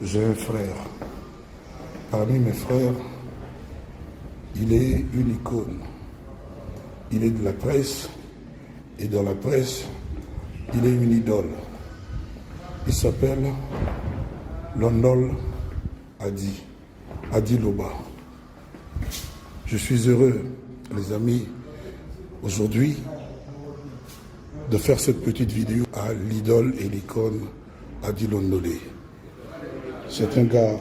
J'ai un frère. Parmi mes frères, il est une icône. Il est de la presse, et dans la presse, il est une idole. Il s'appelle Londol Adi Loba. Je suis heureux, les amis, aujourd'hui, de faire cette petite vidéo à l'idole et l'icône Adi Londolé. C'est un gars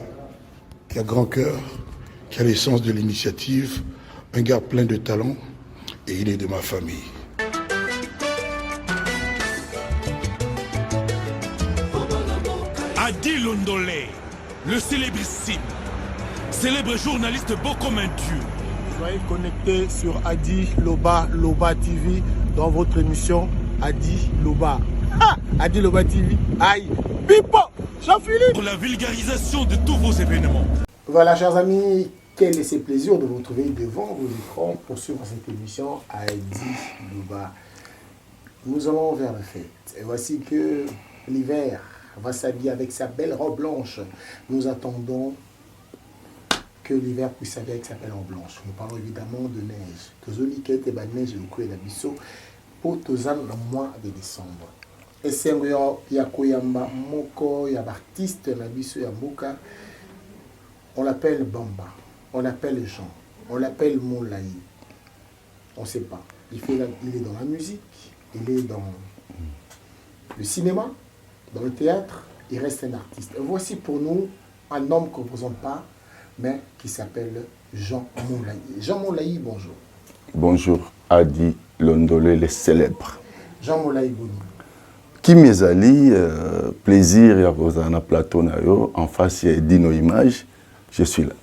qui a grand cœur, qui a l'essence de l'initiative, un gars plein de talent, et il est de ma famille. Adi Londolé, le célébrissime, célèbre journaliste beau comme un dieu. Soyez connectés sur Adi Loba TV dans votre émission Adi Loba. Adi Loba TV. Aïe, Pipo, Jean-Philippe. Pour la vulgarisation de tous vos événements. Voilà, chers amis, quel est ce plaisir de vous retrouver devant vos écrans pour suivre cette émission Adi Loba. Nous allons vers la fête. Et voici que l'hiver va s'habiller avec sa belle robe blanche. Nous attendons que l'hiver puisse s'habiller avec sa belle robe blanche. Nous parlons évidemment de neige. Tozoli kete ba neige au la biso pour tozan le mois de décembre. Et c'est ya koyamba moko ya artiste na biso ya mboka. On l'appelle Bamba, on l'appelle Jean, on l'appelle Moulaï. On ne sait pas. Il est dans la musique, il est dans le cinéma, dans le théâtre, il reste un artiste. Et voici pour nous un homme qu'on ne représente pas, mais qui s'appelle Jean Moulaï. Jean Moulaï, bonjour. Bonjour, Adi Londolé, le célèbre. Jean Moulaï, bonjour. Qui m'ezali, plaisir, ya kozana plateau na yo, en face ya Dino Image, je suis là.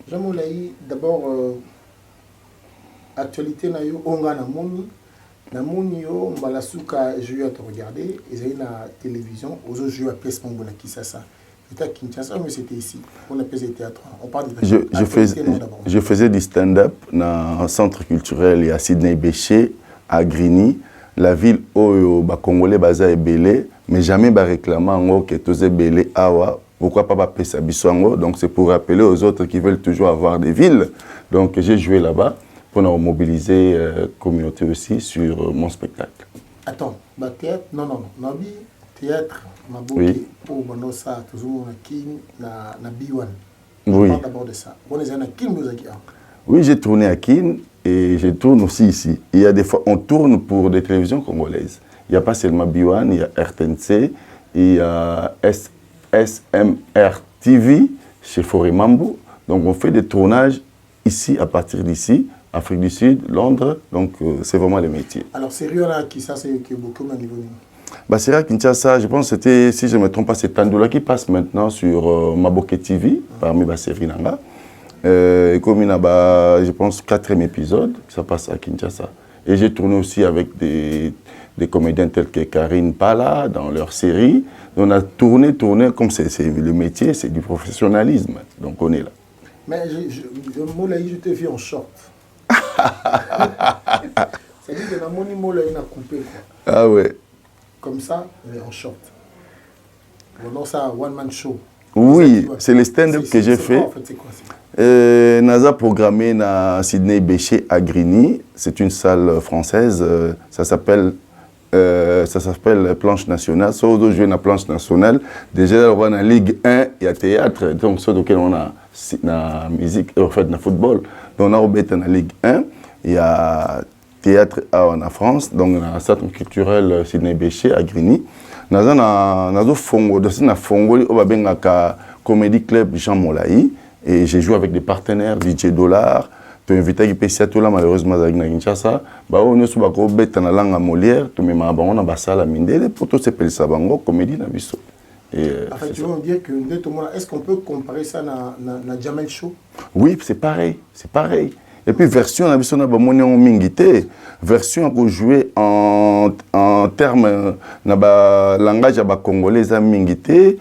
Jean Moulaï, d'abord, actualité na yo, onga na moni yo, mbalasuka, je vais te regarder, ils ont la télévision, aux autres joueurs à pièce mon bona Kisasa. C'était à Kinshasa, mais c'était ici. On a pièce de théâtre. On parle de je faisais du stand-up dans un centre culturel et à Sydney Béché, à Grigny. La ville où les Congolais baza ebele, mais jamais ba réclamant que tous ebele awa. Pourquoi pas Pessa Bissongo? Donc c'est pour rappeler aux autres qui veulent toujours avoir des villes. Donc j'ai joué là-bas pour mobiliser la communauté aussi sur mon spectacle. Attends, théâtre, non, théâtre, oui. Pour Manosa, toujours na B1. Oui. On parle d'abord de ça. Oui, j'ai tourné à Kin et je tourne aussi ici. Il y a des fois, on tourne pour des télévisions congolaises. Il n'y a pas seulement B1, il y a RTNC, il y a SMR TV chez Forêt Mambo. Donc on fait des tournages ici, à partir d'ici, Afrique du Sud, Londres. Donc c'est vraiment le métier. Alors sérieux là, qui ça c'est beaucoup au niveau c'est vrai Kinshasa, je pense que c'était, si je ne me trompe pas, c'est Tandoula qui passe maintenant sur Maboke TV, parmi les séries Nanga. Comme il y a, je pense, 4e épisode, ça passe à Kinshasa. Et j'ai tourné aussi avec des comédiens tels que Karine Pala dans leur série. On a tourné, comme c'est le métier, c'est du professionnalisme. Donc on est là. Mais Moulaï, je t'ai vu en short. C'est-à-dire que dans mon Moulaï, a coupé. Quoi. Ah ouais. Comme ça, mais en short. Bon, ça, one-man show. Oui, c'est le stand-up que j'ai fait. En fait, c'est quoi, NASA programmé à Sydney Béché à Grigny. C'est une salle française. Ça s'appelle Planche Nationale. Soit on joue la Planche Nationale. Déjà, on a la Ligue 1, il y a théâtre. Donc, sur lequel on a la musique, en fait, le football. Donc, on a la Ligue 1. Il y a théâtre en France. Donc, on a un centre culturel Sydney Béché à Grigny. Nous avons Fongo, Comédie Club Jean Moulaï. Et j'ai joué avec des partenaires, DJ Dollar. Tu invité à Pessia Tola, malheureusement, à Kinshasa. On a fait la langue Molière. Tu m'as dit que tu as Mindele pour tout ce pays Sabango, comédie Nabiso. En fait, tu veux me dire que est-ce qu'on peut comparer ça à Jamel Show? Oui, c'est pareil. C'est pareil. Et puis, version Nabiso Nabamone en Mingité. Version qu'on jouait en termes de langage à congolais à Mingité.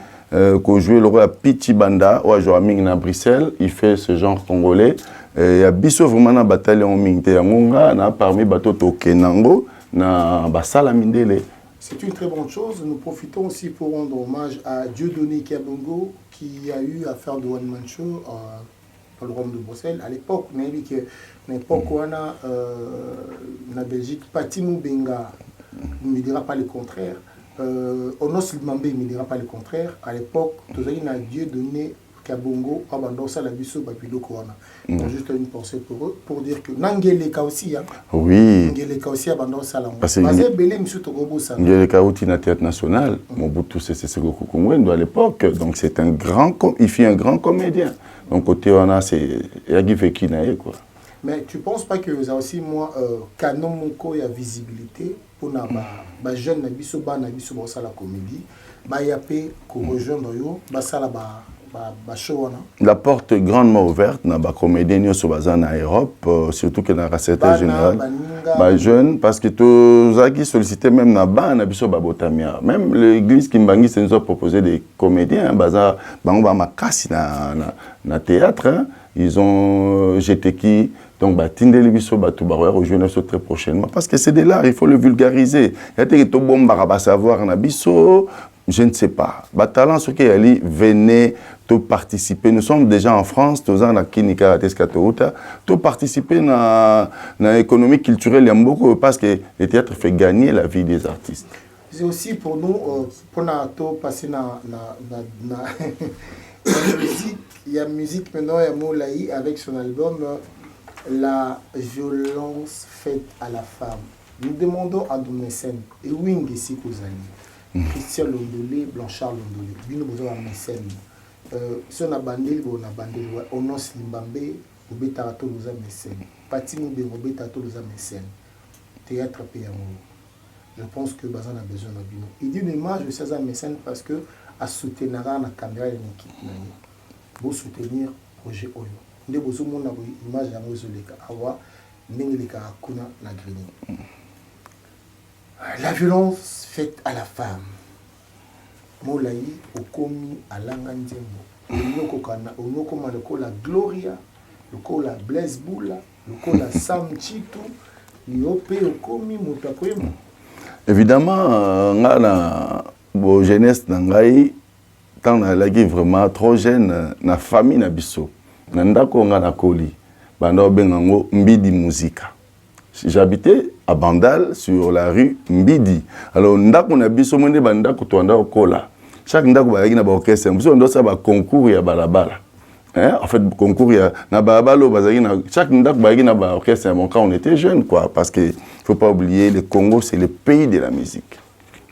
Qu'on jouait le roi Pichi Banda, ou à Joaming à Bruxelles, il fait ce genre congolais. Il y a biso vraiment na bataille en Mingité, parmi bateau Tokenango, na basala Mindele. C'est une très bonne chose. Nous profitons aussi pour rendre hommage à Dieudonné Kabongo qui a eu à faire de One Man Show dans le Rome de Bruxelles. À l'époque, on a dit que l'époque où on a en Belgique, Pati Moubenga ne me dira pas le contraire. Onos Limambé ne me dira pas le contraire. À l'époque, tout ça, il a Dieudonné Kabongo, Abandosa la Bisso, Bapido Corona. Juste une pensée pour eux, pour dire que Nangeleka aussi, hein. Oui. Nangeleka aussi, Abandosa la Parce que Nangeleka aussi na théâtre national, Mobutu Sese Seko Kungwendo à l'époque, donc c'est un grand, il fait un grand comédien. Donc côté on a c'est Yagi Vekinae quoi. Mais tu ne penses pas que vous avez aussi moi canon moko ya visibilité pour na jeune na biso ba la comédie, ba yapé ko rejoindre yo, ba sala ba la porte est grandement ouverte na ba comédien sur bazan en Europe, surtout que dans la secteur général ba jeune parce que tous qui sollicité même na ba na biso ba botamia même l'église Kimbangi se nous a proposé des comédiens baza bango ba makasi na théâtre hein. Ils ont jeté qui donc bah tindeli biso ba to ba rejoindre ça très prochainement parce que c'est de l'art, il faut le vulgariser. Il y a des to bomba ba savoir na biso. Je ne sais pas. Talent, ce qui est venez tout participer. Nous sommes déjà en France, tous en Kinika, Teskatouta, tout participer dans l'économie culturelle. Il y a beaucoup parce que le théâtre fait gagner la vie des artistes. C'est aussi pour nous, pour nous passer dans la musique. Il y a musique maintenant, il y a Moulaï avec son album La violence faite à la femme. Nous demandons à nos mécènes, et Wing ici Christian Londolé, Blanchard Londolé, bino bozo na mécène. Si on a bandé, on a bandé. Onos Limbambé, Obetarato nous a mécène. Pati Moubé, Obetarato nous a mécène. Théâtre Péamo. Je pense que Bazan a besoin de bino. Il dit une image de ces mécènes parce que à soutenir la caméra et l'équipe. Pour soutenir projet Oyo. Nous avons besoin d'une image à Mozoleka. Awa, Nengeleka Kuna na Grigny. La violence faite à la femme. Moulaï, Okomi, Alanga Ndiembo. Onoko la Gloria, la Blaise Boula, la Sam Chito, Liope, Okomi, Moutakwemo. Évidemment, la jeunesse n'angai, tant la vraiment trop jeune, na famille na biso. Nandako ngana koli, bando bengango mbidi musika. J'habitais à Bandal, sur la rue Mbidi. Alors, ndako na biso mwende bandako tuanda okola. Chaque ndako ba na ba orchestre, biso ndo sa ba concours ya balabala. Hein? En fait, concours ya na balabala bazaki na chaque ndako ba na ba orchestre. Bon, quand on était jeunes quoi, parce que faut pas oublier le Congo c'est le pays de la musique.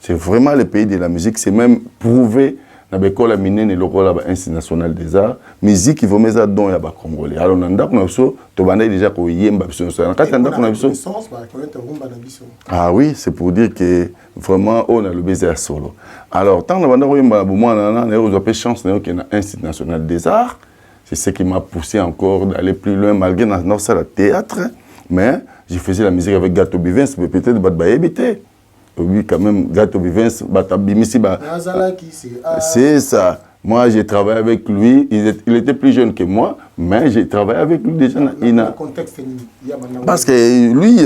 C'est vraiment le pays de la musique, c'est même prouvé. Na bekola minene lokola ba Institut national des arts musique il vaut mes don ya ba congolais alors nanda kuna biso to banda déjà ko yemba biso na kata nda kuna biso ah oui c'est pour dire que vraiment on a le baiser à solo alors tant na banda ko yemba bo mwana na na ozo pe chance na que na Institut national des arts c'est ce qui m'a poussé encore d'aller plus loin malgré dans ça le théâtre mais je faisais la musique avec Gato Bivens peut-être bat ba habiter. Oui, quand même, Gato Bivens, c'est ça. Moi, j'ai travaillé avec lui. Il était plus jeune que moi, mais j'ai travaillé avec lui déjà. Parce que lui,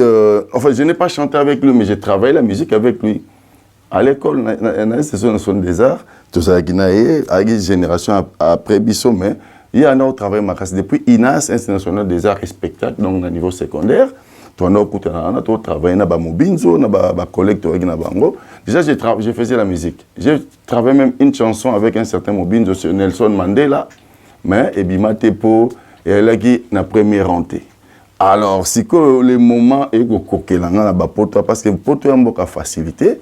enfin, je n'ai pas chanté avec lui, mais j'ai travaillé la musique avec lui. À l'école, dans la session des arts, tout ça, il y a une génération après Bissot, mais il y a un autre travail depuis INAS, Institut national des arts et spectacles, donc au niveau secondaire. On a travaillé na ba mobinzo na ba collecteur na bango déjà je faisais la musique j'ai travaillé même une chanson avec un certain mobinzo sur Nelson Mandela mais ebima tepo et là qui na première rentrée alors si que le moment est kokelanga na ba poto parce que poto ya mboka facilité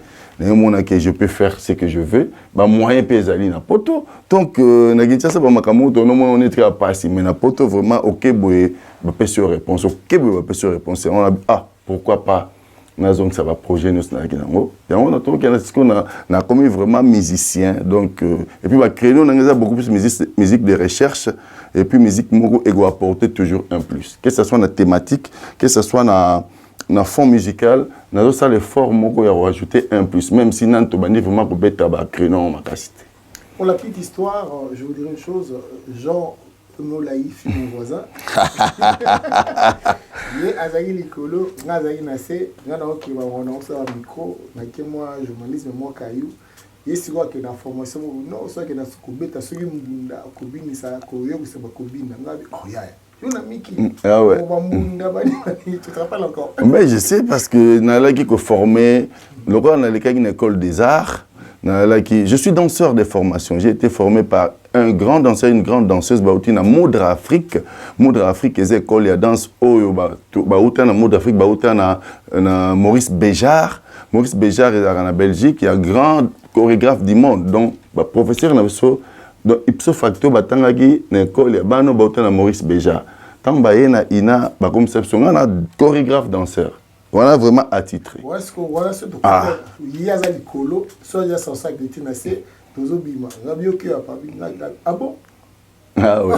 que je peux faire ce que je veux, bah moyen pesali na poto. Donc na gitsa ça ba makamoto no on est très passé mais na poto vraiment OK boye ba pèse réponse OK boye ba pèse réponse on a ah pourquoi pas na zone ça va projet nous na kinango. Et on a trouvé qu'on a commis vraiment musicien donc et puis ba créer on a beaucoup plus musique de recherche et puis musique moko ego apporter toujours un plus. Que ça soit na thématique, que ça soit na fond musical, nous avons ça l'effort pour rajouter un plus, même si nous avons vraiment créé ma capacité. Pour la petite histoire, je vous dirai une chose, Jean Moulaï fut mon voisin. Ye azaki likolo, nga azaki na se, nga na oki ba wana osa micro, na ke moi journalisme moi kayu. Ye siko ke na formation non so ke na kubeta soki mbunda kobini sa ko yo se ba kobina nga oh ya. Yo na miki. Ah ouais. Ba mbunda ba tu te rappelles encore? Mais je sais parce que na la qui ko formé, le roi na l'école une école des arts. Je suis danseur de formation. J'ai été formé par un grand danseur, une grande danseuse, Baoutina Moudra Afrique. Moudra Afrique, c'est école de danse. Baoutina Moudra Afrique, Baoutina Maurice Béjart. Maurice Béjart est en Belgique, il y a un grand chorégraphe du monde. Donc, professeur, donc, ipso facto, Batangaki, l'école de Bano, Baoutina Maurice Béjart. Tant Bayena, Ina, comme ça, un chorégraphe danseur. Voilà vraiment attitré. Est-ce que voilà ce documentaire il y a des colos soit il y a son sac de tinacé tous obima ngabio que a pas ah bon ah ouais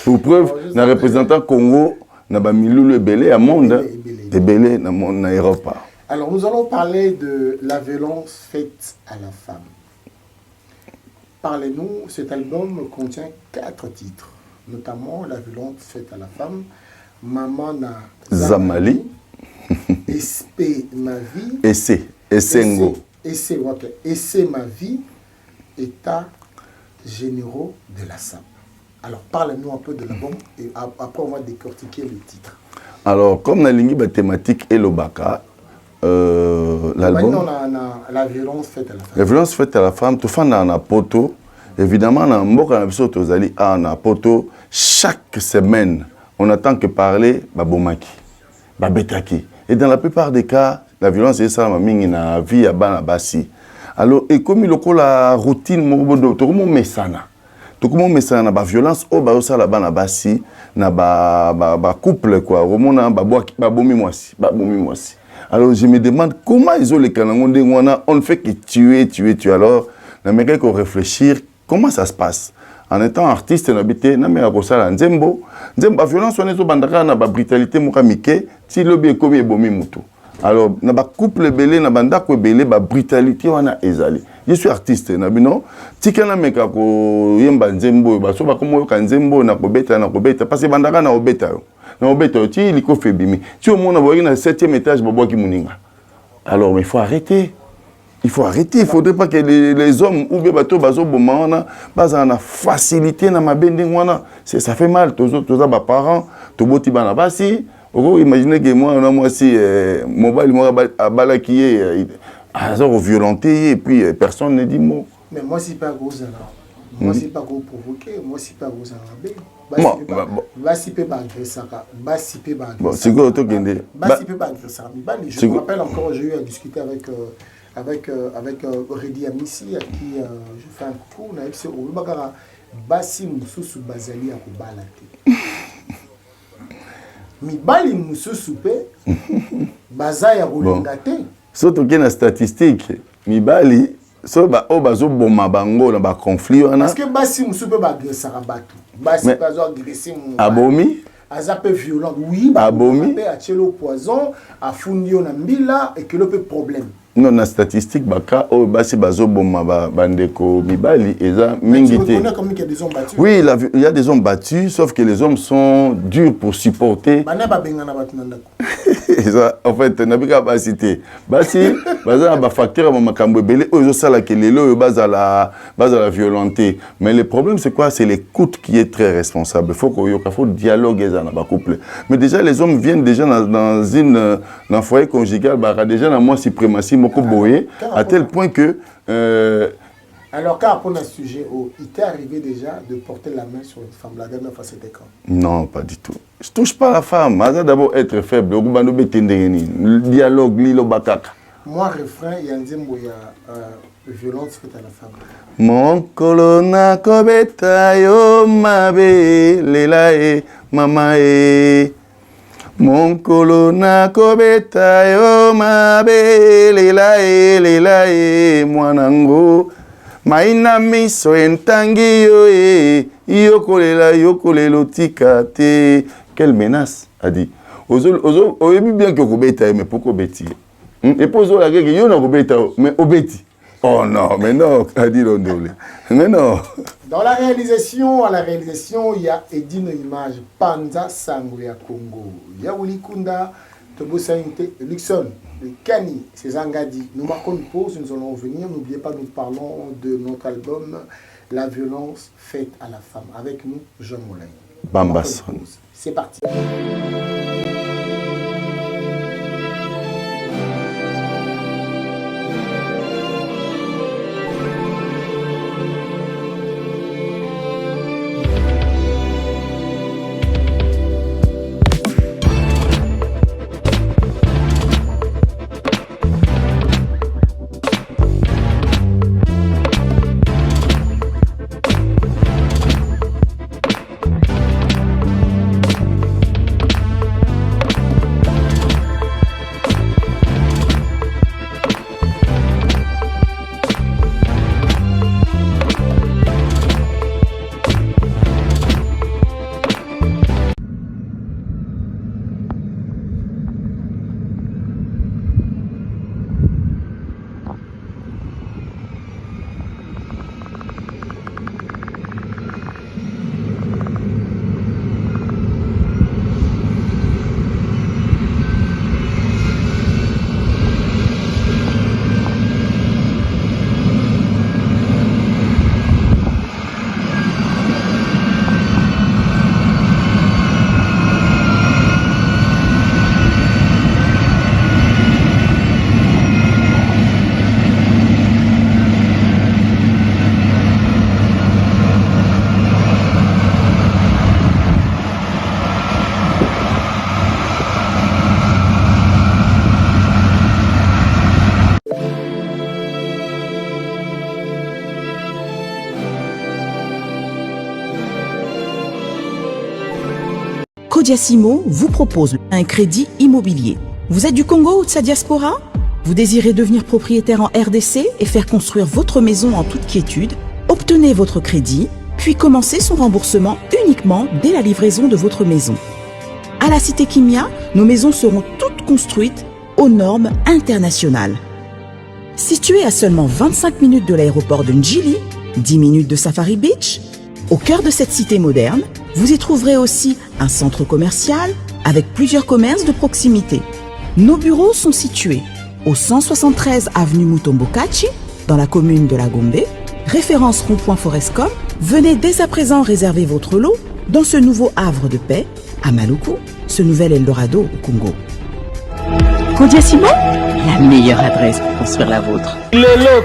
pour preuve na représentant Congo na ba milulu ebele à monde ebele na monde na Europe. Alors nous allons parler de la violence faite à la femme. Parlez-nous, cet album contient 4 titres, notamment la violence faite à la femme, Maman na Zamali. Espé ma vie. Essengo. Essai ma vie. État généraux de la SAP. Alors parle-nous un peu de l'album et après on va décortiquer le titre. Alors comme la ligne thématique et l'obaka, l'album. La violence faite à la femme. La violence faite à la femme, tout fan dans poto. Évidemment, dans mboka na biso tozali na poto chaque semaine, on attend que parler babomaki, babetaki. Et dans la plupart des cas, la violence est ça, mingi na vie à bana basi. Alors, et comme il y a la routine, tout le monde met ça na ba violence au ba ça la bana basi na ba couple quoi. Romona ba bomi mwasi. Alors je me demande comment ils ont les kanangonde on ne fait que tuer. Alors, na meka ko réfléchir comment ça se passe. En étant artiste, n'habité, na meka ko sala nzembo violence on est au bandaka na ba brutalité moka mike ti lobi ekomi ebomi mutu. Alors na ba couple belé na banda ko belé ba brutalité wana ezali. Je suis artiste na bino tika na meka ko yemba nzembo ba so ba komo yoka nzembo na kobeta parce que bandaka na obeta yo. Na obeta yo ti liko febimi. Ti o mona boyi na 7e étage bobo ki muninga. Alors mais il faut arrêter. Il faudrait pas que les hommes ou bien bateau bazo bomana baza na facilité na mabende wana. Ça fait mal toza ba parents, to boti bana basi. Imaginez que moi si mobile moi bala qui est violenté et puis personne ne dit mot. Mais moi c'est pas gros alors. Moi c'est pas gros provoquer, moi c'est pas gros alors. Basi pe ba agresser, basi pe ba agresser. Bon, c'est quoi to kende? Basi pe ba agresser. Je me rappelle encore j'ai eu à discuter avec Redi Amissi à qui je fais un coucou na FC au bakara basi mususu bazali ya kobala te. Mibali mususu pe baza ya kolinga te. So to kena statistique mibali so ba o bazo boma bango na ba conflit wana. Parce que basi mususu pe ba agresser bato. Basi bazo agresser mu. Abomi aza peu violent. Oui, ba abomi pe a tielo poison, a fundio na mbila et que le peu problème. Non, la statistique, il y a des hommes battus. Oui, il y a des hommes battus, sauf que les hommes sont durs pour supporter. En fait, on n'a pas capacité. Basi, un facteur à makambo belé, ils ont ça là que les lois base à la violenté. Mais le problème c'est quoi? C'est l'écoute qui est très responsable. Il faut dialoguer dans le couple. Mais déjà les hommes viennent déjà dans un foyer conjugal, déjà dans moi suprématie. À tel point que... Alors, quand on a ce sujet, il t'est arrivé déjà de porter la main sur une femme, la dernière fois c'était quand? Non, pas du tout. Je ne touche pas la femme. Je dois d'abord être faible. Le dialogue, l'île bakaka. Moi, refrain, il y a un zimbo, il y a violence faite à la femme. Mon colonna kobeta yo mabe, lelae, mamae. Mon colonna kobeta yo mabe lela mwanango maina miso entangi yo yokolelo tikate. Quelle menace a dit. Ozo oyebi bien que kobeta mais pourquoi beti? Et pose la gueule yo na kobeta mais obeti. Oh non, mais non, Adi Londolé. Mais non. Dans la réalisation, il y a Edino Image, Panza Sanguya Congo. Il y a Willy Kunda, Tobo Sainte, Luxon, Kani, c'est Angadi. Nous marquons une pause, nous allons revenir. N'oubliez pas, nous parlons de notre album La violence faite à la femme. Avec nous, Jean Moulin. Bambasson. C'est parti. Codiasimo vous propose un crédit immobilier. Vous êtes du Congo ou de sa diaspora? Vous désirez devenir propriétaire en RDC et faire construire votre maison en toute quiétude? Obtenez votre crédit, puis commencez son remboursement uniquement dès la livraison de votre maison. À la Cité Kimia, nos maisons seront toutes construites aux normes internationales. Située à seulement 25 minutes de l'aéroport de Njili, 10 minutes de Safari Beach, au cœur de cette cité moderne, vous y trouverez aussi un centre commercial avec plusieurs commerces de proximité. Nos bureaux sont situés au 173 avenue Mutombokachi, dans la commune de La Gombe, référence rond-point Forescom. Venez dès à présent réserver votre lot dans ce nouveau havre de paix à Maluku, ce nouvel Eldorado au Congo. Codiasimo, la meilleure adresse pour construire la vôtre.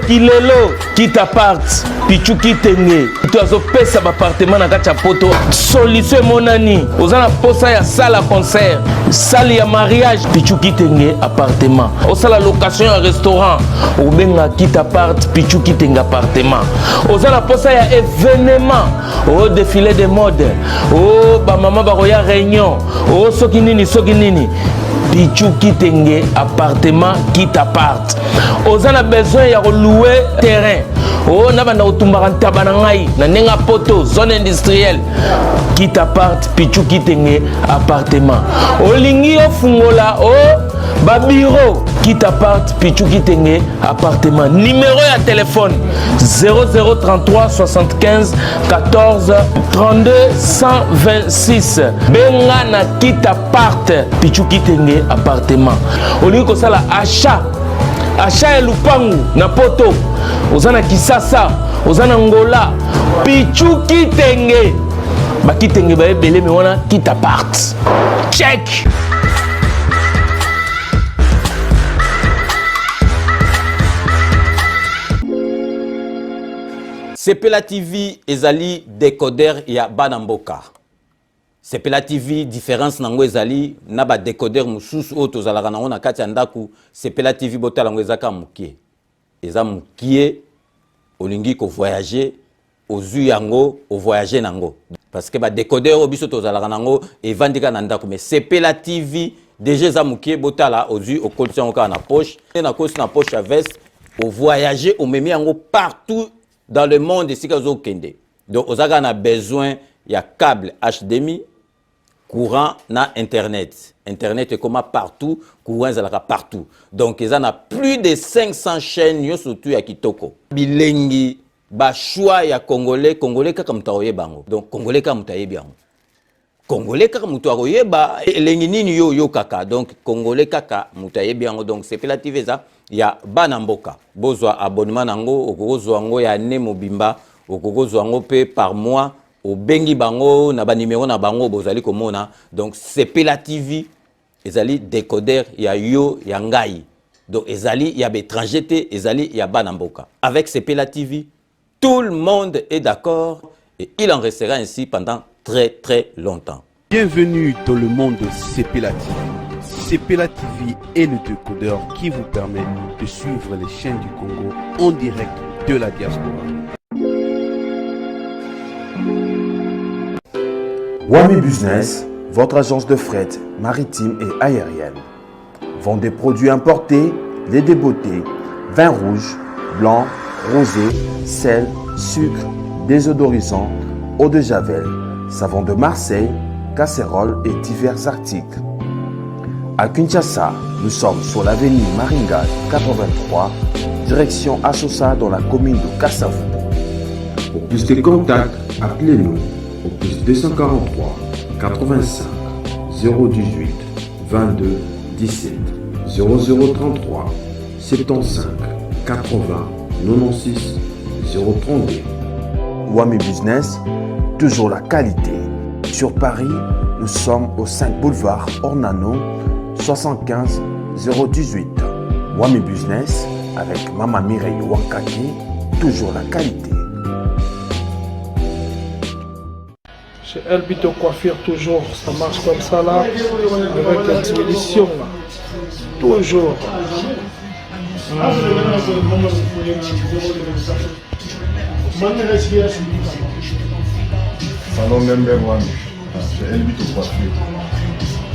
Kilelo, qui t'apparte, pichu qui t'engue. Tu as opé un appartement dans ta poto. Solution mon ami. Aux en posa ya salle à concert, salle ya mariage, pichu qui t'engue appartement. Au salle location à restaurant, au benga qui t'apparte, pichu qui t'engue appartement. Aux en posa ya événement, au défilé de mode, au ba maman baroya réunion, au sokinini. Pichu Kitenge appartement qui t'apparte. Aux en a besoin de louer terrain. Oh, n'a pas d'automobile tabanangai, n'a n'enga poto zone industrielle qui t'apparte. Pichu Kitenge appartement. Au lingi au fungola oh babiro qui t'apparte. Pichu Kitenge appartement. Numéro à téléphone 0033 75 14 32 126. Benga na qui t'apparte. Pichu Kitenge appartement. Au lieu que ça la achat et lupangu na poto ozana Kisasa ozana Ngola Pichu Kitenge ba Kitenge ba ebele me wana qui t'apparte. Check. Sepela TV ezali décodeur ya Banamboka. Sepela TV différence nango ezali na ba décodeur mususu oyo tozalaka nango na kati ya ndaku. Sepela TV botala ngo ezaka mukie. Eza mukie olingi ko voyager ozu yango o voyager nango. Parce que ba décodeur oyo biso tozalaka nango evandika na ndaku mais Sepela TV déjà eza mukie botala ozu okolisi yango ka na poche na kosi na poche à veste o voyager o memi yango partout dans le monde ici que vous kende. Donc, vous avez besoin il y a câble HDMI, courant na internet. Internet est comme partout, courant est partout. Donc ils en a plus de 500 chaînes yo surtout ya kitoko. Bilengi ba choix ya congolais kaka mutaoye bango. Donc congolais kaka mutaye bango. Congolais kaka mutaoye ba elengi nini yo kaka. Donc congolais kaka mutaye bango. Donc c'est relative ça ya banamboka. Bozwa abonnement nango okozwa ngo ya ne mobimba okozwa ngo pe par mois. Au bengi bango na ba numéro na bango bozali komona. Donc CPLA TV ezali décodeur ya yo ya ngai. Donc ezali ya étranger ezali ya banamboka. Avec CPLA TV, tout le monde est d'accord et il en restera ainsi pendant très longtemps. Bienvenue dans le monde de CPLA TV. CPLA TV est le décodeur qui vous permet de suivre les chaînes du Congo en direct de la diaspora. Wami Business, votre agence de fret maritime et aérienne. Vend des produits importés, lait de beauté, vin rouge, blanc, rosé, sel, sucre, désodorisant, eau de javel, savon de Marseille, casseroles et divers articles. À Kinshasa, nous sommes sur l'avenue Maringa 83, direction Assosa dans la commune de Kassavu. Pour plus de contacts, appelez-nous au plus 243 85 018 22 17 0033 75 80 96 032. Wami Business, toujours la qualité. Sur Paris, nous sommes au 5 boulevard Ornano 75 018. Wami Business avec Mama Mireille Wankaki, toujours la qualité. Chez Elbito Coiffure, toujours, ça marche comme ça là, avec l'expédition là. Toujours. Salon number one, chez Elbito Coiffure.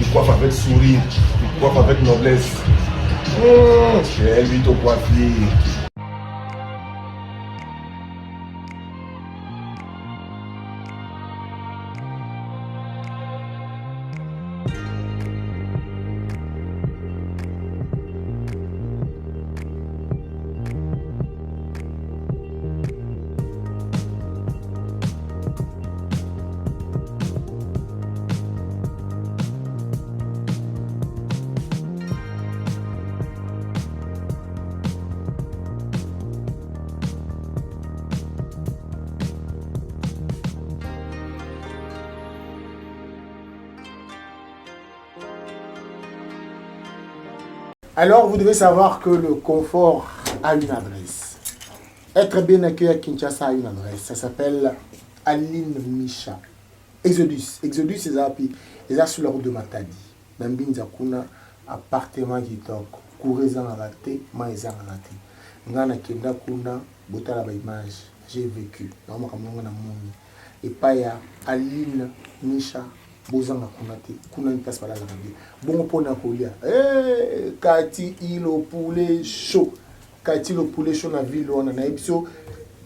Il coiffe avec sourire, il coiffe avec noblesse. Chez Elbito Coiffure. Alors, vous devez savoir que le confort a une adresse. Être bien accueilli à Kinshasa a une adresse. Ça s'appelle Aline Micha. Exodus. Exodus, c'est ça. Puis, c'est sur la route de Matadi. Dans Binzakuna, appartement qui est Kourezan à la thé, Maïzan à la thé. Ngana Kenda Kuna, Botala Baimage. J'ai vécu. Et pas ya Aline Micha. Bozanga kunate kuna ntas pala zangabi bon pona kolia kati ilo poulet chaud kati le poulet chaud na ville on na ebso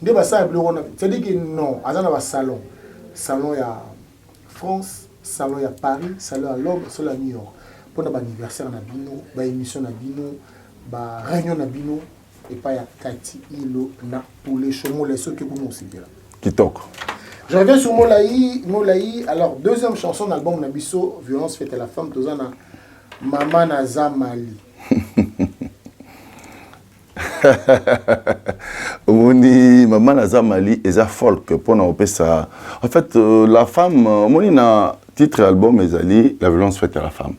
nde ba sa blo on c'est dit que non azana ba salon ya France, salon ya Paris, salon à Londres, salon à New York pona ba anniversaire na bino ba émission na bino ba réunion na bino et pas ya kati ilo na poulet chaud mo les ceux que vous nous aussi là Kitoko. Je reviens sur Molaï. Alors, deuxième chanson d'album Nabiso, Violence faite à la femme, Tozana Maman Naza Mali. Moni Maman Naza Mali est un folk pour nous ça. En fait, la femme, moni na titre album ezali la violence faite à la femme.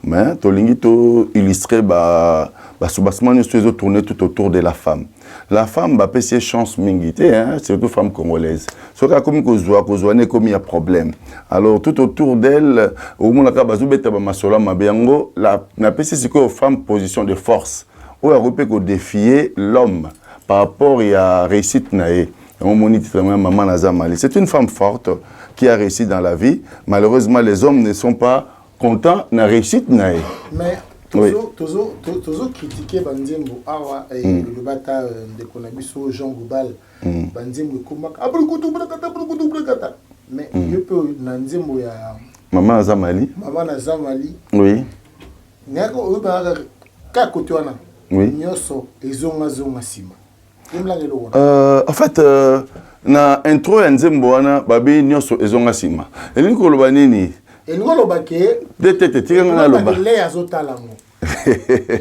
Mais tolingi to illustré ba soubassement nous tous tourner tout autour de la femme. La femme va passer chance mingité, hein, surtout femme congolaise. Ce cas comme kozouane comme il y a problème. Alors tout autour d'elle, au moins la bazubeta ba masola mabengo, la passer c'est que femme position de force. Ou a repé ko défier l'homme par rapport à réussite naé. On monite maman Naza Mali. C'est une femme forte qui a réussi dans la vie. Malheureusement les hommes ne sont pas contents de la réussite naé. Mais Tozo critiqué Banzembo Awa et le bata de Konabiso Jean Goubal Banzembo Komak mais je peux Nanzembo ya Maman Azamali. Maman Azamali. Oui. Nako ka côté wana. Oui. Nyoso ezonga zonga sima. En fait na intro ya nzembo wana babi nyoso ezonga sima. Elingi koloba nini? Elingi koloba ke Detete tikanga na loba. Le azotala ngo.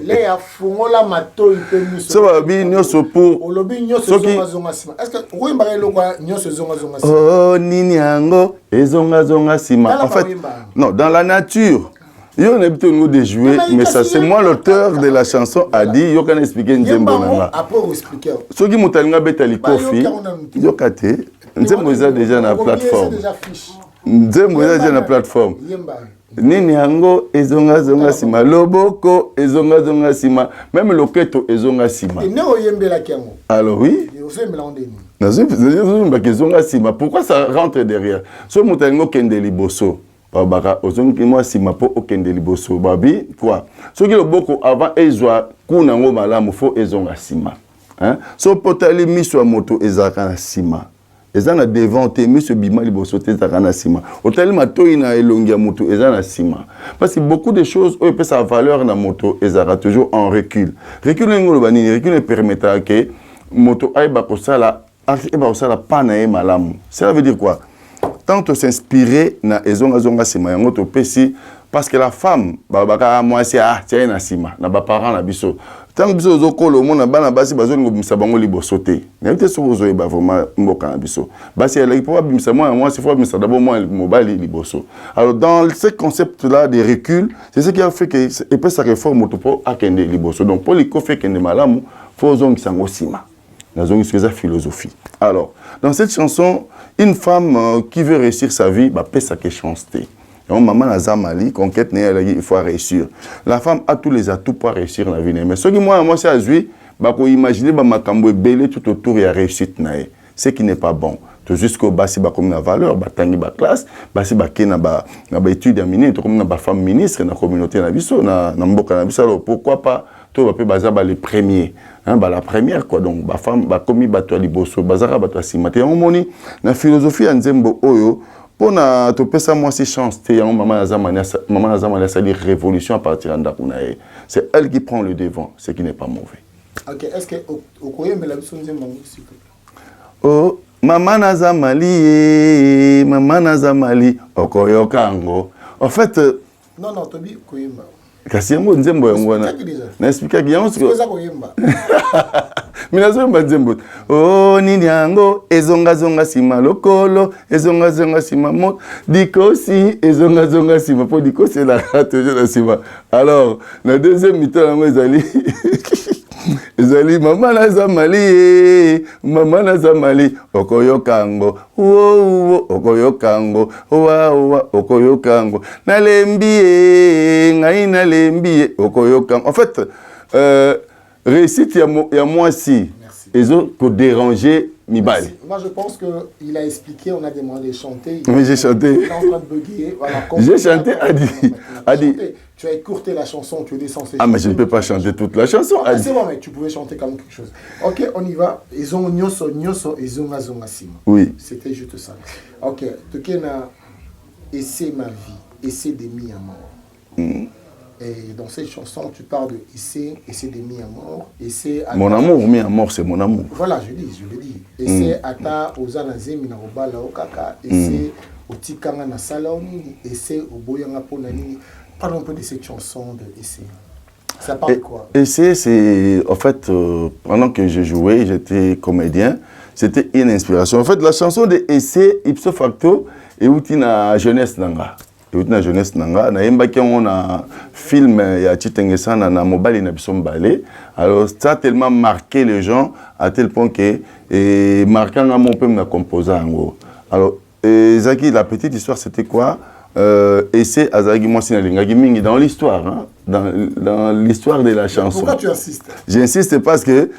Le ya fungola matoi pe miso. So babi nyoso pour olobi nyoso zonga sima. Est-ce que oyemba elongwa nyoso zonga sima? Oh nini yango ezonga sima. En fait non, dans la nature. Il y a un de jouer, mais ça c'est moi l'auteur de la chanson a dit, il y a expliquer Nzembo nanga. Après expliquer. Ceux qui m'ont betali kofi, yo kate, Nzembo est déjà na plateforme. Nzembo est déjà na plateforme. Nini yango ezonga sima, loboko ezonga sima, même loketo ezonga sima. Et ne oyembela kiango. Alors oui. Pourquoi ça rentre derrière? Ce moutango kende liboso. Baka ozongi moi si mapo okende liboso babi quoi soki loboko avant ezwa kuna ngo malamu fo ezonga sima hein so potali miso ya moto ezaka na sima ezana devant te miso bima liboso te ezaka na sima otali matoi na elongi ya moto ezana sima parce que beaucoup de choses peut sa valeur na moto ezaka toujours en recul ngo bani recul permettra que moto aiba kosala pana e malamu ça veut dire quoi? Tant s'inspirer na ezonga sima yango to pesi parce que la femme babaka moi c'est tiens na sima na ba parents na biso tant biso zokolo mona bana basi bazoni ngobimisa bango liboso te na te so zo ba vraiment mboka na biso basi elle pour bimisa moi c'est faut bimisa d'abord moi mobile liboso. Alors dans ce concept là de recul c'est ce qui a fait que et peut sa réforme to pour akende liboso donc pour les fait kende malamu faut zongi sango sima na zongi c'est sa philosophie. Alors dans cette chanson une femme qui veut réussir sa vie, peut sa chance. Maman Azamali, conquête, il faut réussir. La femme a tous les atouts pour réussir la vie. Mais ce qui moi c'est à jouer, imaginer ma cambo belé tout autour et à réussite nae. Ce qui n'est pas bon. Tout jusqu'au basi comme la valeur, tangi ba classe, basi kena ba études à miner, comme na femme ministre na communauté na biso na mboka na biso. Alors pourquoi pas tout va baza les premiers hein la première quoi donc ba femme ba komi bato liboso bazaka bato simate on moni na philosophie Nzembo oyo pona to pesa moi si chance te maman Azamani ça dit révolution à partir d'akuna c'est elle qui prend le devant ce qui n'est pas mauvais. OK, est-ce que au koyemba la biso Nzembo s'il te plaît? Oh maman Azamali okoyokango en fait non tobi koyemba kasi yango Nzembo yango wana na expliquer yango ce que ça koyemba minazo Nzembo oh nini yango ezonga sima lokolo ezonga sima mo dikosi ezonga sima po dikosi la toujours la sima. Alors la deuxième mi-temps yango ezali maman Azamali okoyokango okoyokango nalembi okoyokango. En fait réussite ya moi si ezo ko déranger Mibali. Moi je pense qu'il a expliqué, on a demandé de chanter. Mais j'ai chanté. Il est en train de bugger. Voilà, j'ai chanté, a dit. Tu as écourté la chanson, tu es descendu. Ah mais je ne peux pas chanter toute la chanson. Okay, c'est bon, mais tu pouvais chanter quand même quelque chose. Ok, on y va. Ils ont nyoso et zonga sima. Oui. C'était juste ça. Ok, Tokena, et c'est ma vie, et c'est des mi à mort. Et dans cette chanson, tu parles de essai de mis à mort. Mon amour, mis à mort, c'est mon amour. Voilà, je le dis. Essai ata ozanazemi na obala okaka, essai otikanga na salaoni, essai oboyanga pona nini. Parlons un peu de cette chanson de essai. Ça parle de quoi? Essai, c'est en fait pendant que je jouais, j'étais comédien, c'était une inspiration. En fait, la chanson de essai ipso facto et outi na jeunesse nanga. Na jeunesse nanga na yembaki on a film ya Chitengesa na mobile na biso mbale. Alors ça a tellement marqué les gens à tel point que marquant mon peu na composant ngo. Alors Zaki, la petite histoire c'était quoi? Et c'est Azagi moi mingi dans l'histoire hein? Dans l'histoire de la chanson. Pourquoi tu insistes? J'insiste parce que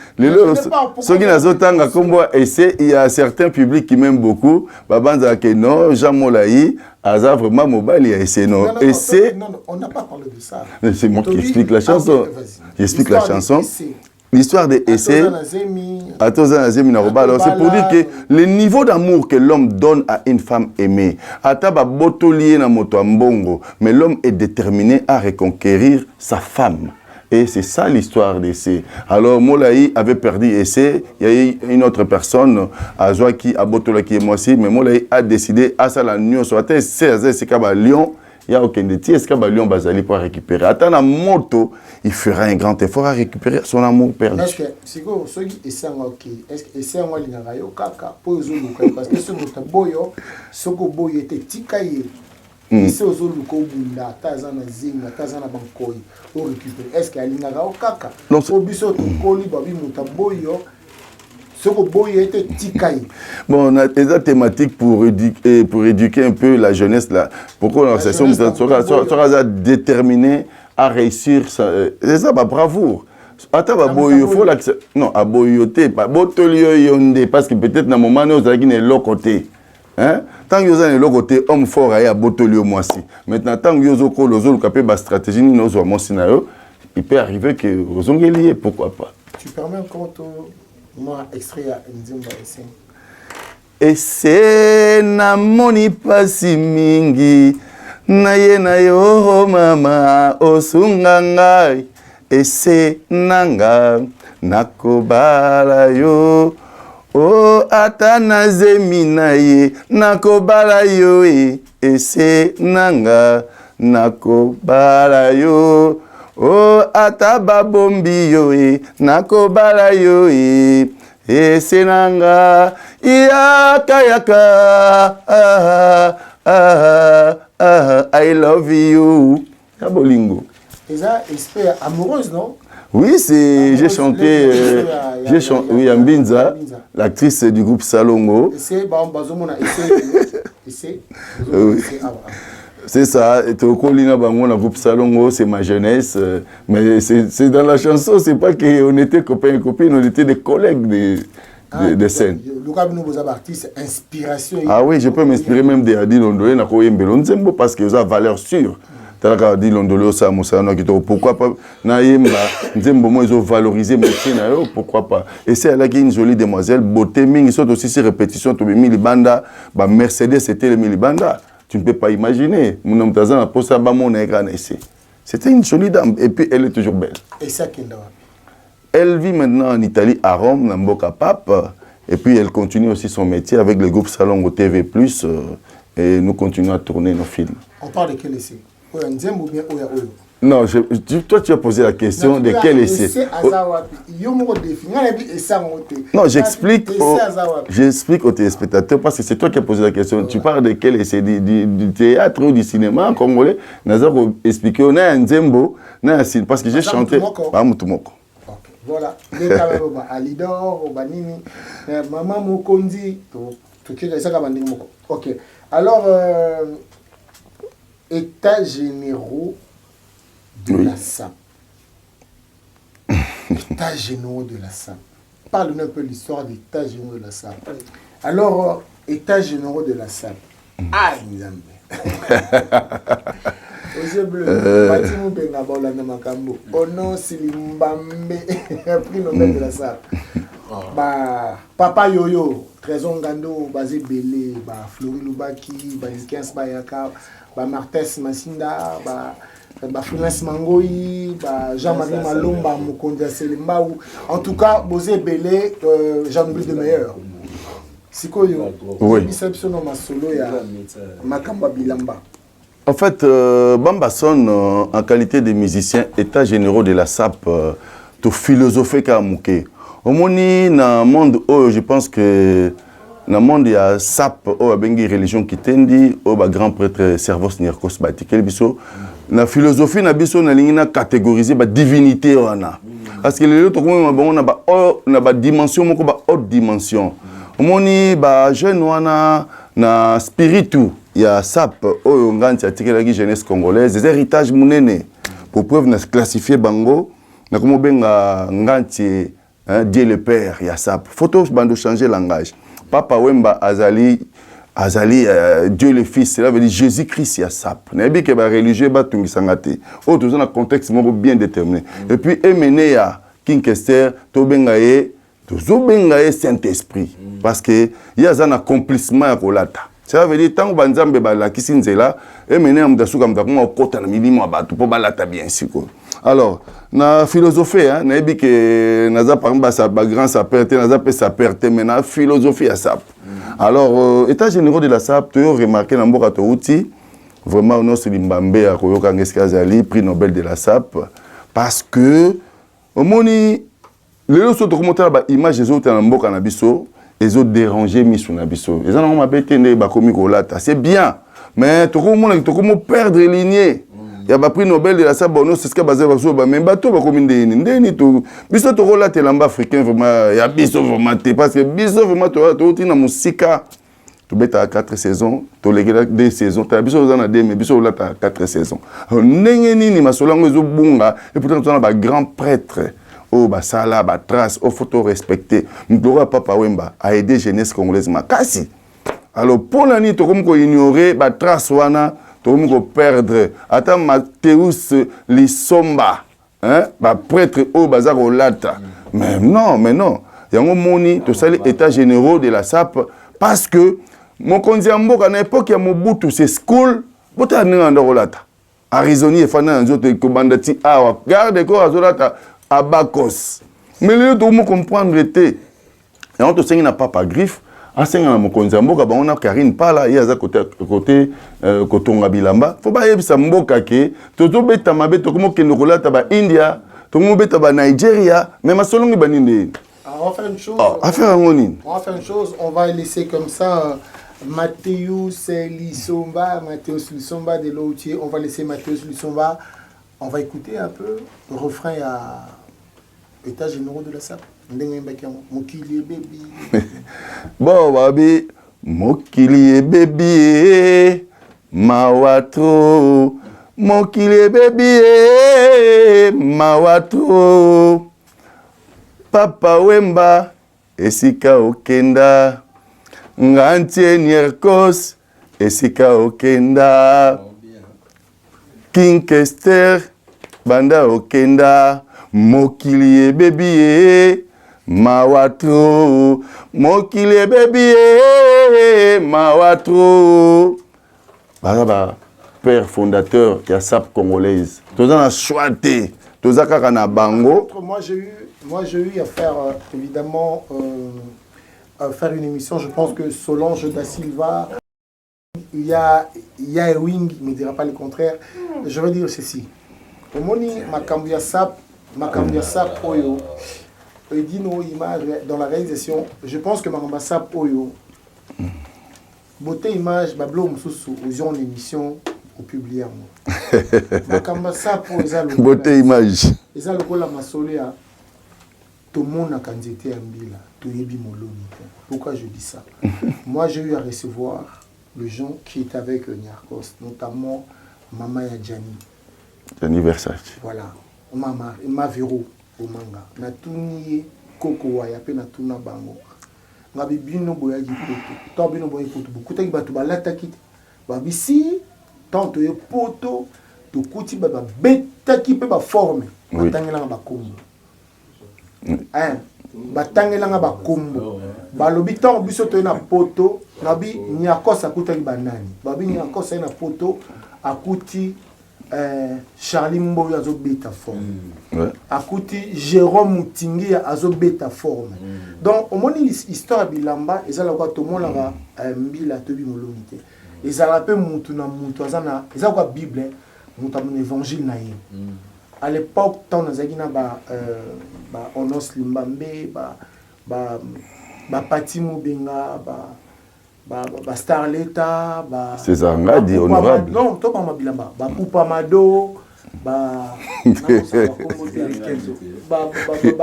ceux qui n'azotanga comme moi essai il y a certains publics qui m'aiment beaucoup babanza que non Jean Molayi Aza vraiment mobile il y a essai non essai non on n'a pas parlé de ça. C'est moi qui explique la chanson. J'explique la chanson. l'histoire des essais. Alors c'est pour dire que le niveau d'amour que l'homme donne à une femme aimée, mais l'homme est déterminé à reconquérir sa femme. Et c'est ça l'histoire d'essai. Alors Molaï avait perdu essai, il y a eu une autre personne, Azoa qui a Botola qui est moi aussi, mais Molaï a décidé à ça la nuit soit c'est à Lyon. Il y a aucun déti, est-ce qu'il y a Lyon Bazali pour récupérer? Attends la moto, il fera un grand effort à récupérer son amour perdu. Est-ce que c'est quoi ce qui est ça ok? Est-ce que c'est un wali ngarayo kaka pour zuluka parce que ce motaboyo soko boyo était tikaye. C'est aux zuluka bunda tazana zinga tazana bankoi pour récupérer. Est-ce qu'il y a ngarayo kaka? Non, au biso to koli babi motaboyo. Bon, on a des thématiques pour éduquer un peu la jeunesse là. Pourquoi on sera déterminé à réussir ça? C'est ça, bravoure. Attends, il faut l'accepter. Non, à boyoté, pas botolio parce que peut-être dans un moment où vous avez de l'autre côté. Hein? Tant que vous avez de l'autre côté, homme fort à botolio moi aussi. Maintenant, tant que vous avez une stratégie, il peut arriver que vous avez lié, pourquoi pas. Tu permets encore moi extrait à Nzimba essai. Ese na moni pasi mingi na ye na yo mama osungangai ese nanga nakobala yo o atana zemi na ye nakobala yo ese nanga nakobala yo o ataba bombi yo nakobala yo senanga yaka I love you. Abolingo. Et ça, esprit amoureuse, non? Oui, c'est j'ai chanté oui, Ambinza, l'actrice du groupe Salongo. C'est ça, et groupe Salongo, c'est ma jeunesse, mais c'est dans la chanson, c'est pas qu'on était copains et copines, on était des collègues de scène. Inspiration. Ah oui, je peux m'inspirer même de Adi Londolé, parce que ça a valeur sûre. Pourquoi pas? Ils ont valorisé métier, pourquoi pas? Et c'est là qu'il y a une jolie demoiselle, beauté, ils sont aussi ces répétitions, Milibanda, Mercedes, c'était le Milibanda. Tu ne peux pas imaginer. C'était une jolie dame. Et puis, elle est toujours belle. Et ça, elle vit maintenant en Italie, à Rome, dans Boca Pape. Et puis, elle continue aussi son métier avec le groupe Salongo TV+. Et nous continuons à tourner nos films. On parle de quel essai? Non, toi tu as posé la question de quel essai. Non, j'explique aux téléspectateurs parce que c'est toi qui as posé la question. Tu parles de quel essai? Du théâtre ou du cinéma congolais? Nazar expliqué, on a un Nzembo, parce que j'ai chanté. Voilà. Alidor, Banini, Maman Mokondi, ok. Alors, états généraux de la SAP. États généraux de la SAP. Parle-nous un peu de l'histoire des états généraux de la SAP. Alors, états généraux de la SAP. Ah, Aux yeux bleus, Matimo Bengabola Namakambo. Oh non, c'est l'Imbambe, prix Nobel de la SAP. Papa Yoyo, Trésor Ngando, Bazé Belé, Flori Lubaki, Izkias Bayaka, Martes Massinda, Freelance Mangoï, Jean-Marie Malomba, Mokondia Selimbaou. En tout cas, Bozé Belé, Jean-Louis de Meilleur. C'est quoi, oui. En fait, Bambason, en qualité de musicien, état généraux de la SAP, tout philosophie qu'a mouké. Au moni, dans le monde, je pense que dans le monde, il y a SAP, il y a religion qui tendi, il y a grand prêtre Servos Nirkos Batikel Biso. Dans la philosophie, on a catégorisé la divinité. Parce que les autres, on a une dimension, une haute dimension. On a jeune, na spiritu, il y a SAP, on a une jeunesse congolaise, des héritages mounene. Pour preuve, on a classifié Bango, on a Dieu le Père, il y a SAP. Photo, on changer langage. Papa Wemba Azali, Dieu le Fils, cela veut dire Jésus-Christ, il y a SAP. Il y a des religieux qui sont dans un contexte bien déterminé. Et puis, Emenéa, King Kester tobengaye tozobengaye Saint-Esprit parce que il y a un accomplissement à kolata. Ça veut dire tant que banzambe balakisi nzela et mener amdasuka mtakuma kota na milimo abatu po balata bien siko. Alors na philosophie hein na bi que naza par exemple sa grand saperte naza pe saperte mais na philosophie à sap. Alors état généraux de la SAP tu as remarqué na mboka to outi vraiment non c'est Limbambe à koyoka ngeskazali prix Nobel de la SAP parce que au moni les autres commentaires ba image des autres na mboka na biso ils ont dérangé miso na biso ils ont ma betende ba komi kolata c'est bien mais to comment perdre lignée il y a pas prix Nobel de la SAP bon c'est ce que basé baso ba même bato ba komi ndeni to biso to kolata lamba africain vraiment ya biso vraiment parce que biso vraiment to tina musika to beta 4 saisons to legela 2 saisons ta biso za na 2 mais biso kolata 4 saisons ndenge nini masolango ezo bunga et pourtant to na ba grand prêtre oh bah ça là bah trace oh faut te respecter Mdora Papa Wemba a aidé jeunesse congolaise makasi alors pour l'année to comme ko ignorer bah trace wana to comme ko perdre ata Mathéus Lisomba hein bah prêtre oh bah za kolata mais non yango moni to sali état généraux de la SAP parce que mon konzi mboka na époque ya Mobutu c'est school bota ninga ndolata Arizona e fana nzoto ko bandati awa garde ko azolata Abakos. Mais les deux mots comprendre était. Et on te saigne na papa griffe. En saignant na mokonzi mboka on a Karine pala il y a côté kotonga bilamba. Faut pas yebisa mboka ke toto beta mabe to komo kendo kolata ba India, to komo beta ba Nigeria, mais ma solongi baninde. On va faire une chose. On va faire une chose, on va laisser comme ça Mathéus Lisomba de l'Outier, on va laisser Mathéus Lisomba. On va écouter un peu le refrain à état généraux de la SAP. Mokili baby. Bon, babi. Mokili baby. Mawatro. Mokili baby. Mawatro. Papa Wemba. Esika okenda. Ngantie Nierkos. Esika okenda. King Kester, Banda Okenda, Mokili baby, Mawatro, Mokili baby, Mawatro. Bah, père fondateur, il y a SAP congolaise. Tous en a choisi, tous en a bango. Moi j'ai eu à faire évidemment faire une émission. Je pense que Solange da Silva. Il y a Wing, il ne me dira pas le contraire. Je veux dire ceci. Au moni, Makambia Sap, Oyo, il dit nos images dans la réalisation. Je pense que Makambia Sap, Oyo, beauté image, Bablo Moussou, ils ont une émission au public. Makambia Sap, beauté image. Ils ont le coup la masolia. Tout le monde a candidaté à Mbila. Tout yebi moloni. Pourquoi je dis ça? Moi, j'ai eu à recevoir les gens qui étaient avec Niarkos, notamment Mama Yadjani. Gianni Versace. Voilà. Ma Vero au manga. Natuni Koko Wayape Natuna Bango. Ngabi bino boya gipoto. Tant bino boya poto. Kutaki batu balata kiti. Babi si tanto ye poto to kuti baba beta ki pe ba forme. Batangela ba kombo. Batangela ba kombo. Balobi tant biso to na poto. Nabi Niarkos akutaki banani. Babi Niarkos na poto akuti Charlie Mboyo azo beta forme. Akuti Jérôme Moutingi azo beta forme. Donc au moins histoire bilamba ezala kwa to mona ba mbila to bi molomite. Ezala pe mutu na mutu azana ezala kwa Bible mutu mon évangile na ye. À l'époque tant nazaki na ba Onos Limbambe ba Pati Mubenga ba Starleta César Ngadi honorable. Non, to ba mabilamba ba Poupa Mado ba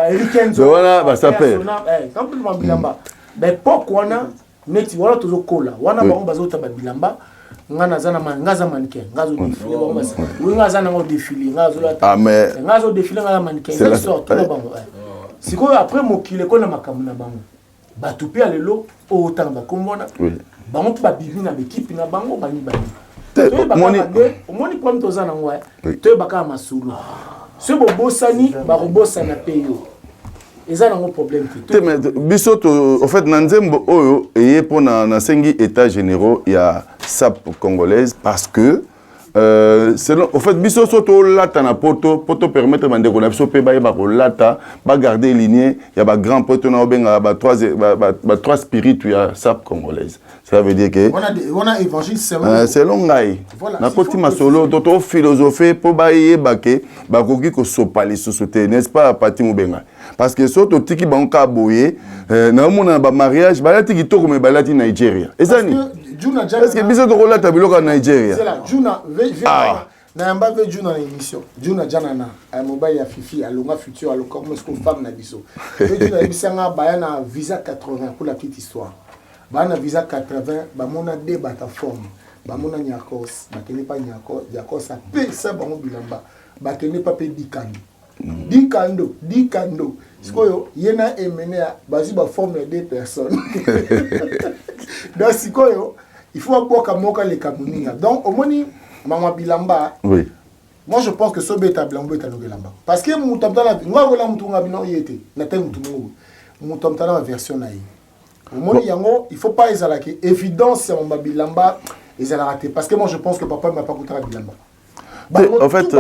Erikenzo voilà ba s'appelle quand tu mabilamba ba époque wana neti wala tozo kola wana ba bazota ba bilamba ngana zana ngaza mannequin ngazo défiler ba ngasa oui ngaza na ngo défiler ngazo la ah mais ngazo défiler ngala mannequin c'est sorte na bango siko après mokile ko na makambo na bango batu pe alelo o tanga komona bango ba bibi na équipe na bango bani moni problème toza na ngwa te baka masulu ce bobosani ba robosa na peyo Et ça, c'est un problème. En fait, Nanzembo Oyo, et pour na sengi états généraux, il y a SAP congolaise parce que, en fait, biso soto lata na poto permettre de qu'on a biso pe ba lata, ba garder lignée, il y a ba grand poto na obenga ba trois spiritus, il y a SAP congolaise. Ça veut dire que on a évangile selon ngai. Na koti masolo toto philosophie pour ba yebake ba koki ko sopali société, n'est-ce pas Pati Mubenga? Parce que soto tiki banka boye na mona ba mariage ba lati kitoko me ba lati Nigeria. Ezani. Est-ce que biso to lata biloka Nigeria? C'est là, Juna na yamba ve Juna na émission. Juna janana a mobile ya Fifi a longa futur a lokor mo sko femme na biso. Ve Juna bisanga ba na visa 80 pour la petite histoire. Ba na visa 80 ba mona débat ta forme. Ba mona nyakos, ba kene pas nyakos, yakos a pe ça ba mo bilamba. Ba kene pas pe dikando. Dikando. Sikoyo yena emene bazi ba forme de 2 personnes. Donc sikoyo il faut avoir moka les kamuninga. Donc au moni mama bilamba. Oui. Moi je pense que ce beta blambo est alogélamba. Parce que mutamtana ngwa gola mutunga bino yete. Na te mutungo. Mutamtana version naï. Au moni yango, il faut pas ezalaki évidence ya mama bilamba ezalaka parce que moi je pense que papa m'a pas coûté bilamba. En fait,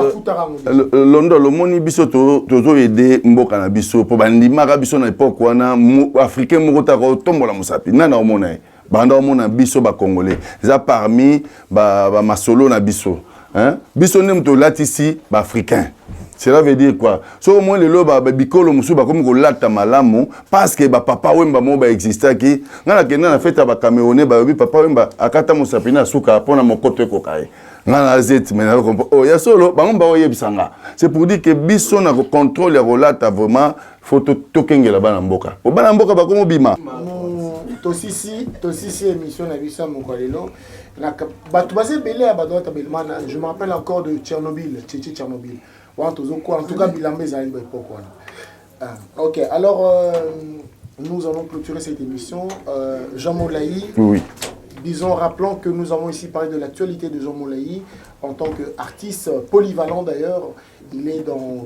Londo, le moni biso tozo aider mboka na biso pour bandimaka biso na époque wana africain mokota ko tombola musapi nana omona banda omona biso ba congolais za parmi ba masolo na biso hein biso ne mto latisi ba africain. Cela veut dire quoi? So au moins le loba bikolo musu ba comme ko lata malamu parce que ba papa wemba mo ba exista ki ngana kena na feta ba camerounais ba papa wemba akata musapi na suka pona mokoto ko kai. C'est pour dire que biso na contrôle ya rolata vraiment photo tokengela bana mboka. O bana mboka ba komo bima. Tosisi émission na biso mokolelo na batu base belé ba droite belmana. Je me rappelle encore de Tchernobyl, Tchernobyl. En tout cas bilambé za l'époque wana. OK, alors nous allons clôturer cette émission. Jean Molayi. Oui. Disons, rappelons que nous avons ici parlé de l'actualité de Jean Molayi en tant qu'artiste polyvalent d'ailleurs. Il est dans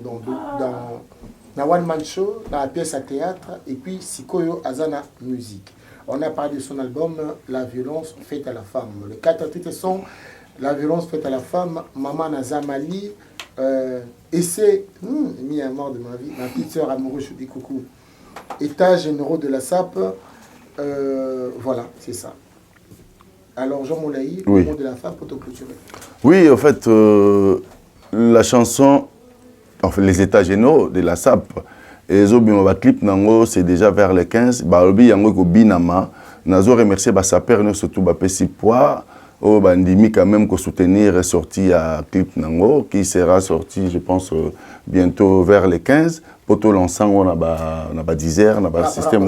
One Man Show, dans la pièce à théâtre, et puis Sikoyo Azana Musique. On a parlé de son album La violence faite à la femme. Les 4 titres sont La violence faite à la femme, Maman Nazamali, et c'est mis à mort de ma vie, ma petite sœur amoureuse, je dis coucou. États généraux de la SAP, voilà, c'est ça. Alors Jean Molayi, oui. Le mot de la femme pour te clôturer. Oui, en fait, la chanson, enfin les états généraux de la SAP, et le clip nango c'est déjà vers les 15. Balobi yango ko binama. Nazo remercier ba saper no surtout ba pesi poids. Oh bandimi quand même ko soutenir sorti à clip nango qui sera sorti je pense bientôt vers les 15. Poto l'ensemble on a ba 10 heures, on a ba système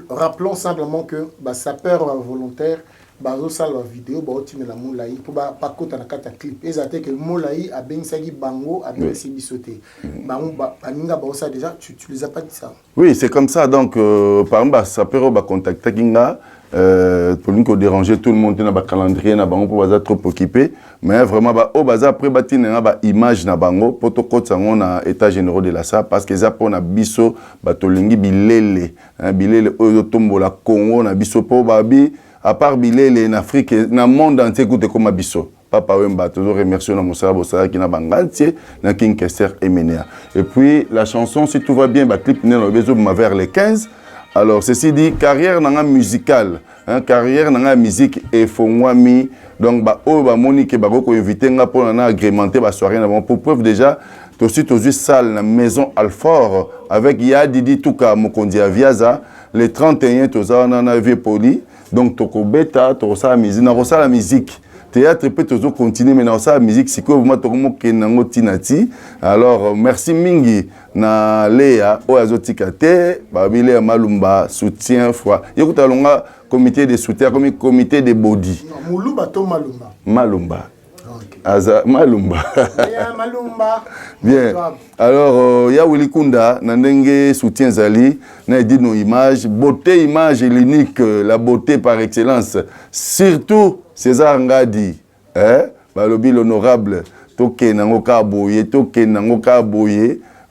rappelons simplement que ba saper volontaire bazo sala vidéo ba otime la Molayi pour ba kota na kata clip ezate que Molayi a bengsagi bango a bengsi bisoté bango ba aninga ba ça déjà tu les as pas dit ça. Oui, c'est comme ça donc par exemple ça peut ba contacter kinga pour nous déranger tout le monde na ba calendrier na bango pour ba trop occupé mais vraiment ba o baza après batina ba image na bango poto kota ngo na état généraux de la SAP parce que za pona biso ba tolingi bilele bilele oyo tombola Congo na biso po babi à part Bilele en Afrique, dans le monde entier, comme Abisso. Papa Wemba, toujours remercier nos Moussa Bossara qui n'a pas entier, dans King Kester et Ménéa. Et puis, la chanson, si tout va bien, le clip n'est pas vers les 15. Alors, ceci dit, carrière dans musicale, carrière dans la musique, et faut moi mi, donc, Monique, Baroko invité, pour agrémenter la soirée, pour preuve déjà, aussi, salle, la maison Alfort, avec Yadidi Touka, Mokondi Aviaza, les 31, on a vu Poli. Donc, toko beta, toko sa la musique. Théâtre peut toujours continuer, mais dans la musique, c'est que vous m'avez tinati. Alors, merci Mingi, na Léa, Oazotikate, Babile Malumba, soutien, foi. Écoute, alonga, comité de soutien, comme comité de body. Malumba, to Malumba. Malumba. Aza Malumba. Malumba. Bien. Alors, ya Willy Kunda, Nandenge soutien Zali, n'a dit nos images, beauté image l'unique, la beauté par excellence. Surtout César Ngadi, balobi l'honorable, toke nangoka boye,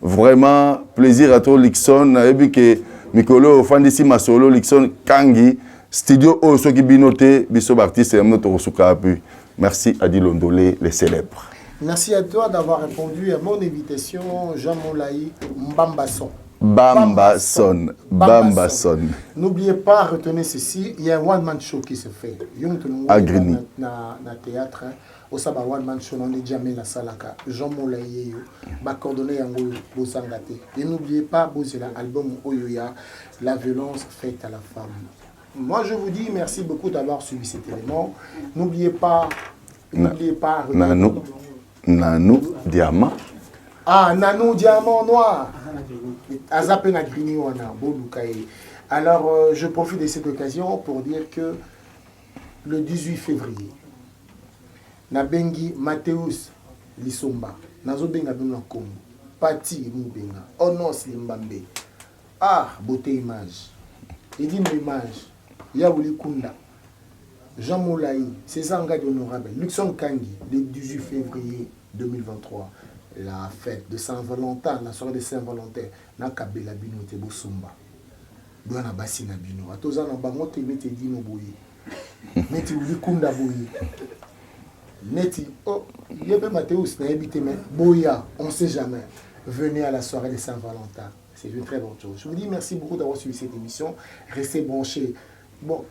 Vraiment, plaisir à toi, Lixon. Et que Mikolo, Fandisi Masolo, Lixon, Kangi, studio Osoki Binote, Bisso Baptiste et notre Osukapu. Merci Adi Londolé, les célèbres. Merci à toi d'avoir répondu à mon invitation, Jean Moulaï Mbambason. Bambason. N'oubliez pas, retenez ceci, il y a un one-man show qui se fait. Agrini. Na théâtre, au sabbat one-man show, on est jamais la salaka. Jean Moulaï, ma coordonnée yango bosangate. Et n'oubliez pas, l'album Oyoya, la violence faite à la femme. Moi, je vous dis merci beaucoup d'avoir suivi cet élément. N'oubliez pas, Nanou Diamant. Ah, Nanou Diamant Noir. Alors, je profite de cette occasion pour dire que le 18 février, Nabengi Mateus Lisomba, Nazobenga Bina Kongo, Pati Moubenga, Onos Limbambe. Ah, beauté image. Il dit une image. Yaouli Kunda, Jean Moulaï, César Ngadi Honorable, Luxon Kangi, le 18 février 2023, la fête de Saint-Valentin, la soirée de Saint-Valentin, Nakabela Bino te Bosumba. Douana Bassina Bino. Atoza na bangote mete dino boye. Meti Ulikunda boye. Meti, oh, yebe Mathéus na habité mais boya, on ne sait jamais. Venez à la soirée de Saint-Valentin. C'est une très bonne chose. Je vous dis merci beaucoup d'avoir suivi cette émission. Restez branchés. Bon,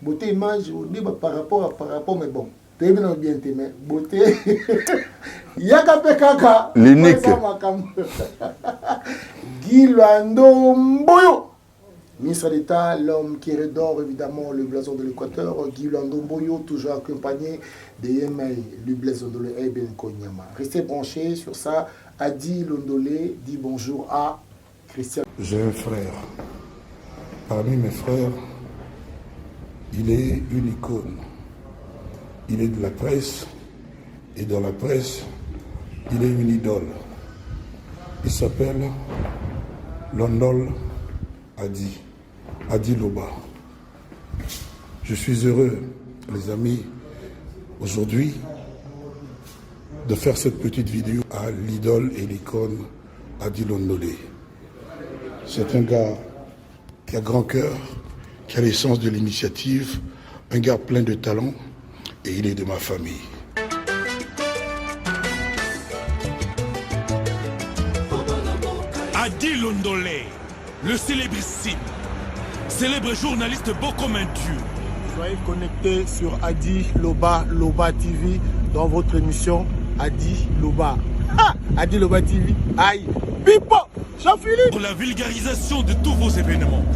beauté image, on dit par rapport, mais bon. Tu bien t'aimer. Beauté. Yaka Pekaka. L'unique. Guy Lando Mboyo. Ministre d'État, l'homme qui redore évidemment le blason de l'Équateur. Guy Lando Mboyo, toujours accompagné de Yemei, le blason de l'Eben Konyama. Restez branchés sur ça. Adi Londolé dit bonjour à Christian. J'ai un frère. Parmi mes frères, il est une icône. Il est de la presse. Et dans la presse, il est une idole. Il s'appelle Londol Adi. Adi Loba. Je suis heureux, les amis, aujourd'hui, de faire cette petite vidéo à l'idole et l'icône Adi Londolé. C'est un gars qui a grand cœur, qui a l'essence de l'initiative, un gars plein de talent, et il est de ma famille. Adi Londolé, le célébrissime, célèbre journaliste beau comme un dieu. Soyez connectés sur Adi Loba, Loba TV, dans votre émission Adi Loba. Ah, Adi Loba TV, aïe, pipo, Jean-Philippe. Pour la vulgarisation de tous vos événements.